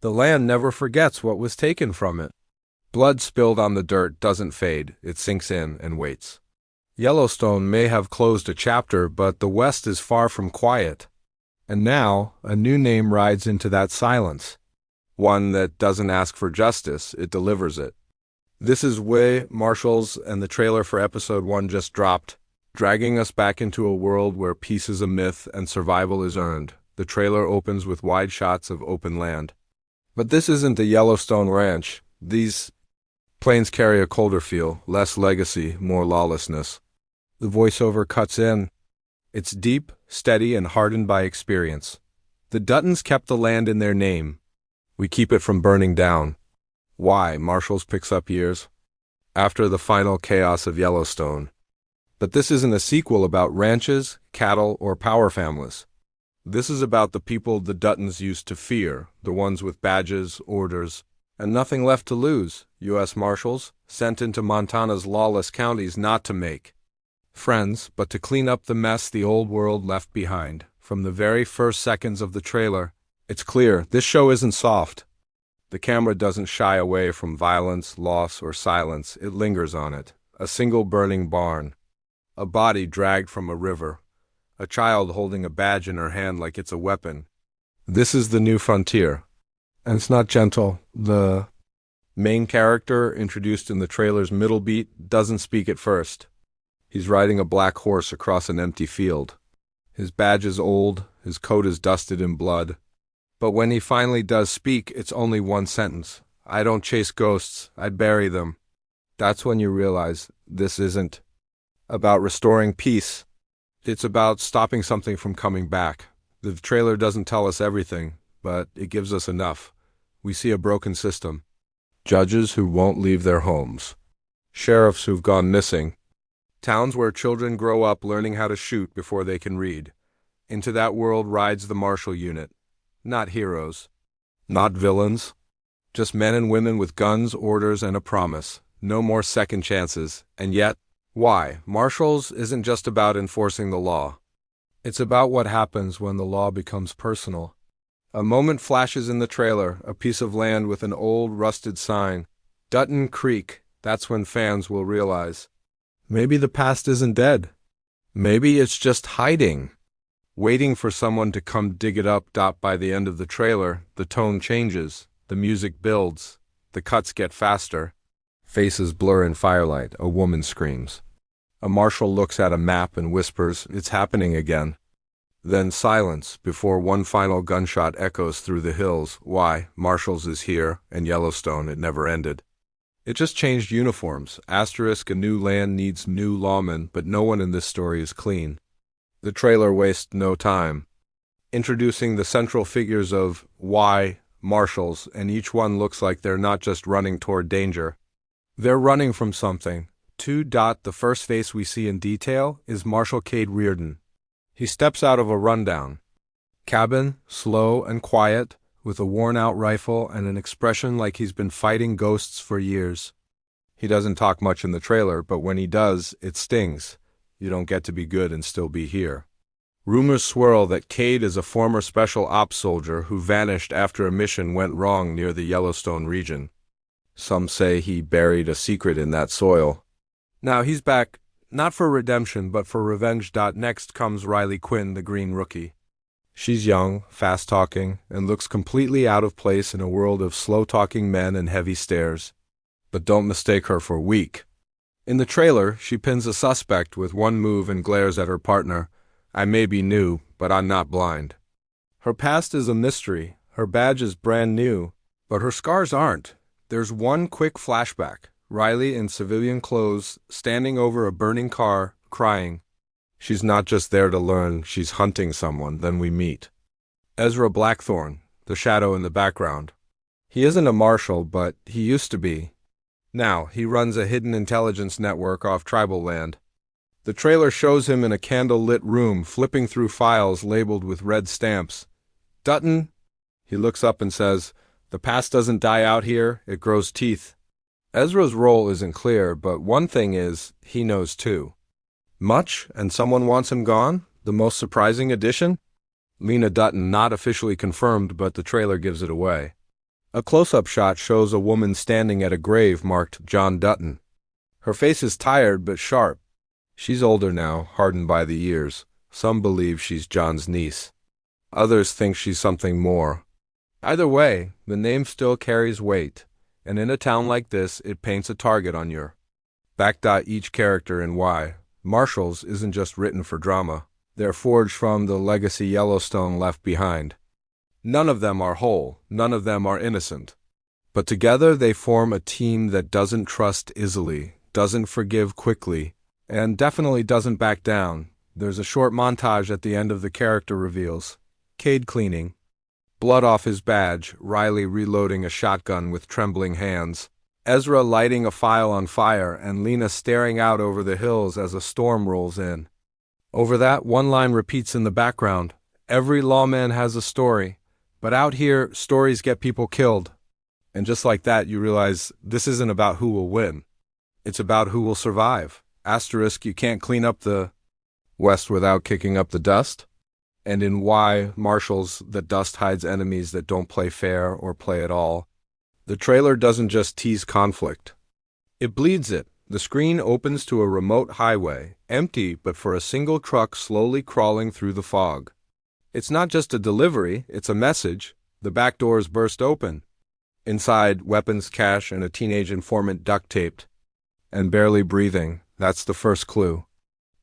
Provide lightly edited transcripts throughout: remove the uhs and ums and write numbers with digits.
The land never forgets what was taken from it. Blood spilled on the dirt doesn't fade, it sinks in and waits. Yellowstone may have closed a chapter, but the West is far from quiet. And now, a new name rides into that silence. One that doesn't ask for justice, it delivers it. This is Marshals, and the trailer for episode 1 just dropped, dragging us back into a world where peace is a myth and survival is earned. The trailer opens with wide shots of open land. But this isn't a Yellowstone ranch. These plains carry a colder feel, less legacy, more lawlessness. The voiceover cuts in. It's deep, steady, and hardened by experience. The Duttons kept the land in their name. We keep it from burning down. Why? Marshals picks up years after the final chaos of Yellowstone. But this isn't a sequel about ranches, cattle, or power families. This is about the people the Duttons used to fear, the ones with badges, orders, and nothing left to lose. U.S. Marshals, sent into Montana's lawless counties not to make friends, but to clean up the mess the old world left behind. From the very first seconds of the trailer, it's clear this show isn't soft. The camera doesn't shy away from violence, loss, or silence. It lingers on it. A single burning barn. A body dragged from a river. A child holding a badge in her hand like it's a weapon. This is the new frontier. And it's not gentle. The main character, introduced in the trailer's middle beat, doesn't speak at first. He's riding a black horse across an empty field. His badge is old, his coat is dusted in blood. But when he finally does speak, it's only one sentence. I don't chase ghosts, I bury them. That's when you realize this isn't about restoring peace. It's about stopping something from coming back. The trailer doesn't tell us everything, but it gives us enough. We see a broken system. Judges who won't leave their homes. Sheriffs who've gone missing. Towns where children grow up learning how to shoot before they can read. Into that world rides the Marshal unit. Not heroes. Not villains. Just men and women with guns, orders, and a promise. No more second chances. And yet, why? Marshals isn't just about enforcing the law. It's about what happens when the law becomes personal. A moment flashes in the trailer, a piece of land with an old, rusted sign. Dutton Creek. That's when fans will realize. Maybe the past isn't dead. Maybe it's just hiding. Waiting for someone to come dig it up. By the end of the trailer, the tone changes. The music builds. The cuts get faster. Faces blur in firelight. A woman screams. A marshal looks at a map and whispers, "It's happening again." Then silence before one final gunshot echoes through the hills. Why? Marshals is here, and Yellowstone, it never ended. It just changed uniforms. Asterisk, a new land needs new lawmen, but no one in this story is clean. The trailer wastes no time. Introducing the central figures of why Marshals, and each one looks like they're not just running toward danger. They're running from something. The first face we see in detail is Marshal Cade Reardon. He steps out of a rundown cabin, slow and quiet, with a worn-out rifle and an expression like he's been fighting ghosts for years. He doesn't talk much in the trailer, but when he does, it stings. You don't get to be good and still be here. Rumors swirl that Cade is a former special ops soldier who vanished after a mission went wrong near the Yellowstone region. Some say he buried a secret in that soil. Now he's back, not for redemption, but for revenge. Next comes Riley Quinn, the green rookie. She's young, fast-talking, and looks completely out of place in a world of slow-talking men and heavy stares. But don't mistake her for weak. In the trailer, she pins a suspect with one move and glares at her partner. I may be new, but I'm not blind. Her past is a mystery. Her badge is brand new, but her scars aren't. There's one quick flashback. Riley in civilian clothes, standing over a burning car, crying. She's not just there to learn, she's hunting someone. Then we meet Ezra Blackthorne, the shadow in the background. He isn't a marshal, but he used to be. Now, he runs a hidden intelligence network off tribal land. The trailer shows him in a candle-lit room, flipping through files labeled with red stamps. Dutton? He looks up and says, "The past doesn't die out here, it grows teeth." Ezra's role isn't clear, but one thing is, he knows too. Much, and someone wants him gone? The most surprising addition? Lena Dutton, not officially confirmed, but the trailer gives it away. A close-up shot shows a woman standing at a grave marked John Dutton. Her face is tired but sharp. She's older now, hardened by the years. Some believe she's John's niece. Others think she's something more. Either way, the name still carries weight, and in a town like this, it paints a target on your back. Each character in why Marshals isn't just written for drama. They're forged from the legacy Yellowstone left behind. None of them are whole, none of them are innocent. But together they form a team that doesn't trust easily, doesn't forgive quickly, and definitely doesn't back down. There's a short montage at the end of the character reveals. Cade cleaning, blood off his badge, Riley reloading a shotgun with trembling hands, Ezra lighting a file on fire, and Lena staring out over the hills as a storm rolls in. Over that, one line repeats in the background. Every lawman has a story. But out here, stories get people killed. And just like that, you realize this isn't about who will win. It's about who will survive. Asterisk, you can't clean up the West without kicking up the dust. And in why Marshals, the dust hides enemies that don't play fair or play at all. The trailer doesn't just tease conflict. It bleeds it. The screen opens to a remote highway, empty but for a single truck slowly crawling through the fog. It's not just a delivery, it's a message. The back doors burst open. Inside, weapons, cash, and a teenage informant duct-taped. And barely breathing. That's the first clue.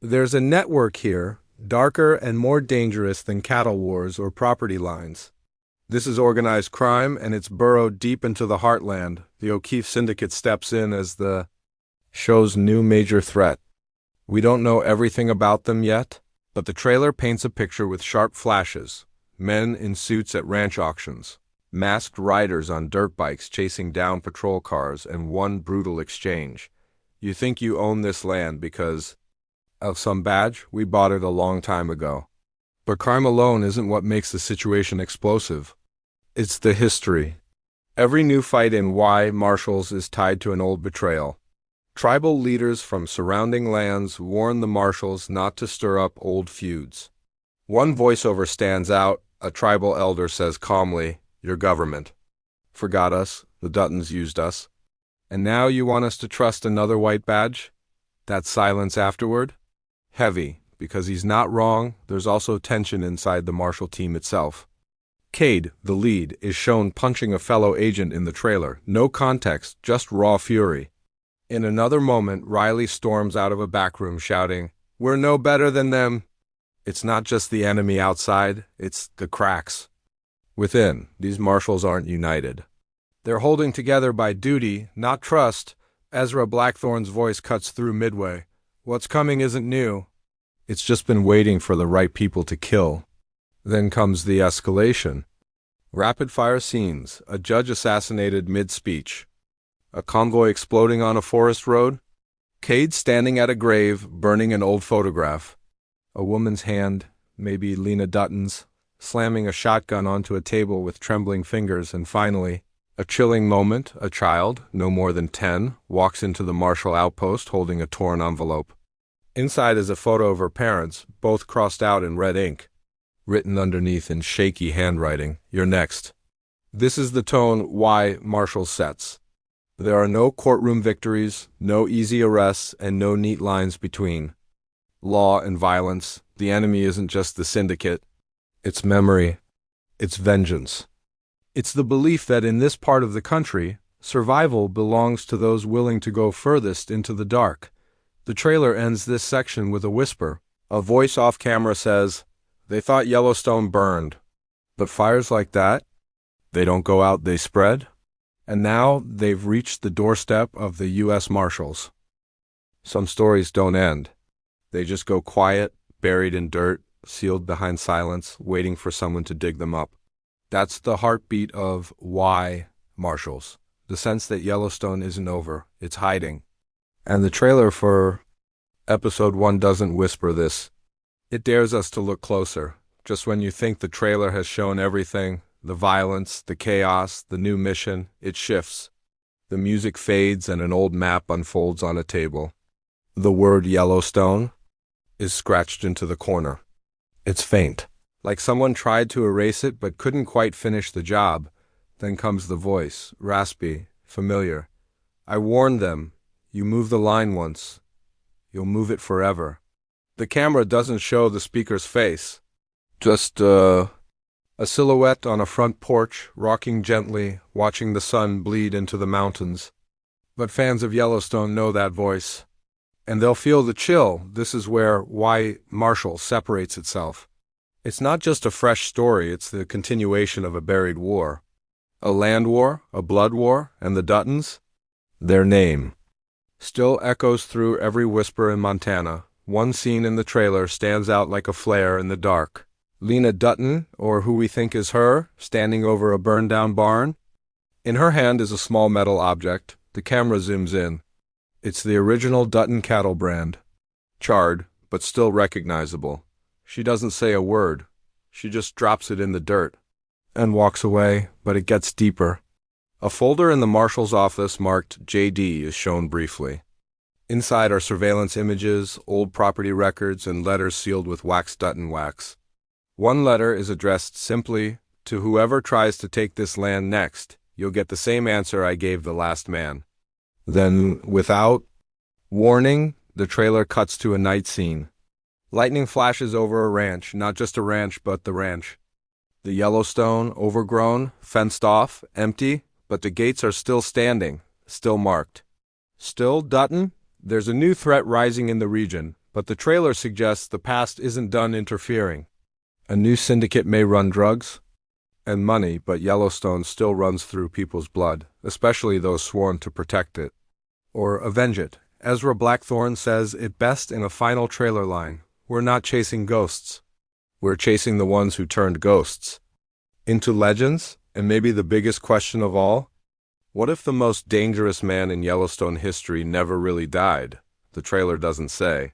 There's a network here, darker and more dangerous than cattle wars or property lines. This is organized crime, and it's burrowed deep into the heartland. The O'Keefe Syndicate steps in as the show's new major threat. We don't know everything about them yet, but the trailer paints a picture with sharp flashes. Men in suits at ranch auctions, masked riders on dirt bikes chasing down patrol cars, and one brutal exchange. You think you own this land because of some badge? We bought it a long time ago. But crime alone isn't what makes the situation explosive. It's the history. Every new fight in why Marshals is tied to an old betrayal. Tribal leaders from surrounding lands warn the Marshals not to stir up old feuds. One voiceover stands out. A tribal elder says calmly, "Your government forgot us, the Duttons used us. And now you want us to trust another white badge?" That silence afterward? Heavy, because he's not wrong. There's also tension inside the Marshal team itself. Cade, the lead, is shown punching a fellow agent in the trailer. No context, just raw fury. In another moment, Riley storms out of a back room shouting, "We're no better than them." It's not just the enemy outside, it's the cracks within. These Marshals aren't united. They're holding together by duty, not trust. Ezra Blackthorn's voice cuts through midway. What's coming isn't new. It's just been waiting for the right people to kill. Then comes the escalation. Rapid-fire scenes, a judge assassinated mid-speech. A convoy exploding on a forest road. Cade standing at a grave, burning an old photograph. A woman's hand, maybe Lena Dutton's, slamming a shotgun onto a table with trembling fingers. And finally, a chilling moment. A child, no more than 10, walks into the Marshal outpost holding a torn envelope. Inside is a photo of her parents, both crossed out in red ink. Written underneath in shaky handwriting, "You're next." This is the tone why Marshals sets. There are no courtroom victories, no easy arrests, and no neat lines between law and violence. The enemy isn't just the syndicate. It's memory. It's vengeance. It's the belief that in this part of the country, survival belongs to those willing to go furthest into the dark. The trailer ends this section with a whisper. A voice off camera says, "They thought Yellowstone burned. But fires like that, they don't go out, they spread." And now they've reached the doorstep of the U.S. Marshals. Some stories don't end. They just go quiet, buried in dirt, sealed behind silence, waiting for someone to dig them up. That's the heartbeat of why Marshals. The sense that Yellowstone isn't over, it's hiding. And the trailer for Episode 1 doesn't whisper this. It dares us to look closer. Just when you think the trailer has shown everything, the violence, the chaos, the new mission, it shifts. The music fades and an old map unfolds on a table. The word Yellowstone is scratched into the corner. It's faint, like someone tried to erase it but couldn't quite finish the job. Then comes the voice, raspy, familiar. I warned them. You moved the line once. You'll move it forever. The camera doesn't show the speaker's face. Just, a silhouette on a front porch, rocking gently, watching the sun bleed into the mountains. But fans of Yellowstone know that voice. And they'll feel the chill. This is why Marshals separates itself. It's not just a fresh story, it's the continuation of a buried war. A land war, a blood war, and the Duttons? Their name still echoes through every whisper in Montana. One scene in the trailer stands out like a flare in the dark. Lena Dutton, or who we think is her, standing over a burned-down barn. In her hand is a small metal object. The camera zooms in. It's the original Dutton cattle brand. Charred, but still recognizable. She doesn't say a word. She just drops it in the dirt and walks away, but it gets deeper. A folder in the marshal's office marked JD is shown briefly. Inside are surveillance images, old property records, and letters sealed with waxed Dutton wax. One letter is addressed simply, to whoever tries to take this land next, you'll get the same answer I gave the last man. Then, without warning, the trailer cuts to a night scene. Lightning flashes over a ranch, not just a ranch, but the ranch. The Yellowstone, overgrown, fenced off, empty, but the gates are still standing, still marked. Still Dutton? There's a new threat rising in the region, but the trailer suggests the past isn't done interfering. A new syndicate may run drugs and money, but Yellowstone still runs through people's blood, especially those sworn to protect it or avenge it. Ezra Blackthorne says it best in a final trailer line. We're not chasing ghosts. We're chasing the ones who turned ghosts into legends. And maybe the biggest question of all, what if the most dangerous man in Yellowstone history never really died? The trailer doesn't say.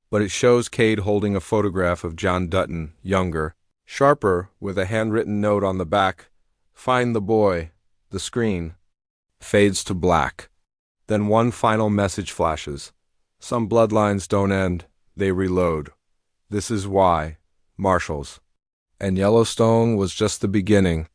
But it shows Cade holding a photograph of John Dutton, younger, sharper, with a handwritten note on the back. Find the boy. The screen fades to black. Then one final message flashes. Some bloodlines don't end, they reload. This is why. Marshals. And Yellowstone was just the beginning.